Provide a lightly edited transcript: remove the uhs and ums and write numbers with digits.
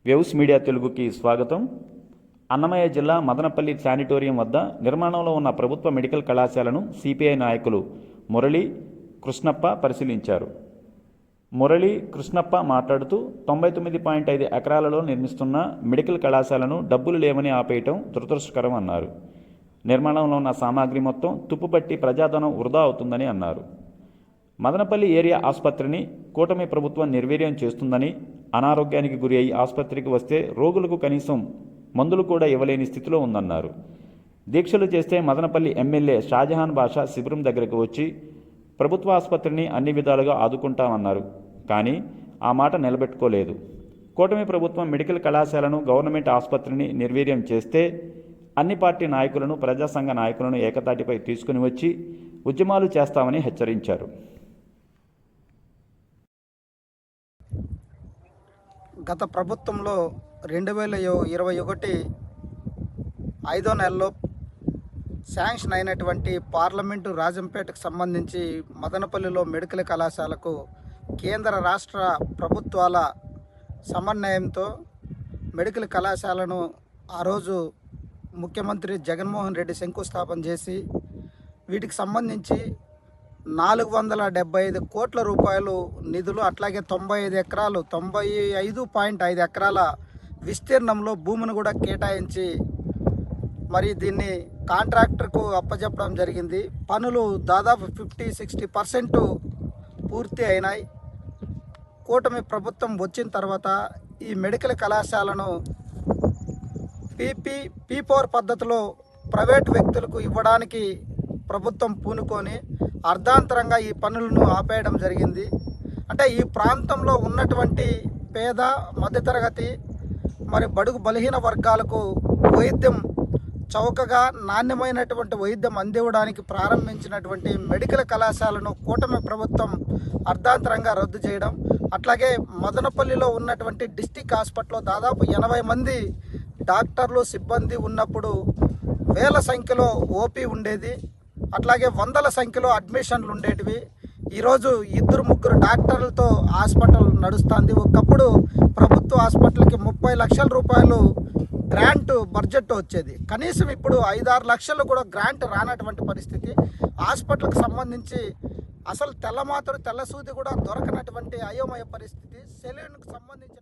Waves media తెలుగుకి స్వాగతం. అన్నమయ్య జిల్లా మదనపల్లి శానిటోరియం వద్ద నిర్మాణంలో ఉన్న ప్రభుత్వ మెడికల్ కళాశాలను సిపిఐ నాయకులు మురళి కృష్ణప్ప పరిశీలించారు. మురళి కృష్ణప్ప మాట్లాడుతూ 99.5 ఎకరాలలో నిర్మిస్తున్న మెడికల్ కళాశాలను డబ్బులు లేవని ఆపేయటం దురదృష్టకరం అన్నారు. నిర్మాణంలో ఉన్న సామాగ్రి మొత్తం తుప్పుపట్టి ప్రజాధనం వృధా అవుతుందని అన్నారు. మదనపల్లి ఏరియా ఆసుపత్రిని కూటమి ప్రభుత్వం నిర్వీర్యం చేస్తుందని, అనారోగ్యానికి గురి అయి ఆసుపత్రికి వస్తే రోగులకు కనీసం మందులు కూడా ఇవ్వలేని స్థితిలో ఉందన్నారు. దీక్షలు చేస్తే మదనపల్లి ఎమ్మెల్యే షాజహాన్ బాషా శిబిరం దగ్గరకు వచ్చి ప్రభుత్వ ఆసుపత్రిని అన్ని విధాలుగా ఆదుకుంటామన్నారు. కానీ ఆ మాట నిలబెట్టుకోలేదు. కూటమి ప్రభుత్వం మెడికల్ కళాశాలను గవర్నమెంట్ ఆసుపత్రిని నిర్వీర్యం చేస్తే అన్ని పార్టీ నాయకులను, ప్రజా సంఘ నాయకులను ఏకతాటిపై తీసుకుని వచ్చి ఉద్యమాలు చేస్తామని హెచ్చరించారు. గత ప్రభుత్వంలో 2021 5వ నెలలో శాంక్షన్ అయినటువంటి పార్లమెంటు రాజంపేటకు సంబంధించి మదనపల్లిలో మెడికల్ కళాశాలకు కేంద్ర రాష్ట్ర ప్రభుత్వాల సమన్వయంతో మెడికల్ కళాశాలను ఆ రోజు ముఖ్యమంత్రి జగన్మోహన్ రెడ్డి శంకుస్థాపన చేసి వీటికి సంబంధించి 475 కోట్ల రూపాయలు నిధులు, అట్లాగే 95 ఎకరాలు 95.5 ఎకరాల విస్తీర్ణంలో భూమిని కూడా కేటాయించి మరి దీన్ని కాంట్రాక్టర్కు అప్పచెప్పడం జరిగింది. పనులు దాదాపు 50-60% పూర్తి అయినాయి. కూటమి ప్రభుత్వం వచ్చిన తర్వాత ఈ మెడికల్ కళాశాలను P4 పద్ధతిలో ప్రైవేటు వ్యక్తులకు ఇవ్వడానికి ప్రభుత్వం పూనుకొని అర్ధాంతరంగా ఈ పనులను ఆపేయడం జరిగింది. అంటే ఈ ప్రాంతంలో ఉన్నటువంటి పేద, మధ్యతరగతి, మరి బడుగు బలహీన వర్గాలకు వైద్యం చౌకగా నాణ్యమైనటువంటి వైద్యం అందివ్వడానికి ప్రారంభించినటువంటి మెడికల్ కళాశాలను కూటమి ప్రభుత్వం అర్ధాంతరంగా రద్దు చేయడం, అట్లాగే మదనపల్లిలో ఉన్నటువంటి డిస్టిక్ హాస్పిటల్లో దాదాపు 80 మంది డాక్టర్లు, సిబ్బంది ఉన్నప్పుడు వేల సంఖ్యలో ఓపీ ఉండేది, అట్లాగే వందల సంఖ్యలో అడ్మిషన్లు ఉండేటివి. ఈరోజు 2-3 డాక్టర్లతో హాస్పిటల్ నడుస్తుంది. ఒకప్పుడు ప్రభుత్వ హాస్పిటల్కి 30 లక్షల రూపాయలు గ్రాంట్ బడ్జెట్ వచ్చేది. కనీసం ఇప్పుడు 5-6 లక్షలు కూడా గ్రాంట్ రానటువంటి పరిస్థితి. హాస్పిటల్కి సంబంధించి అసలు తెల్లమాత్ర తెల్లసూది కూడా దొరకనటువంటి అయోమయ పరిస్థితి. సెలూన్కి సంబంధించి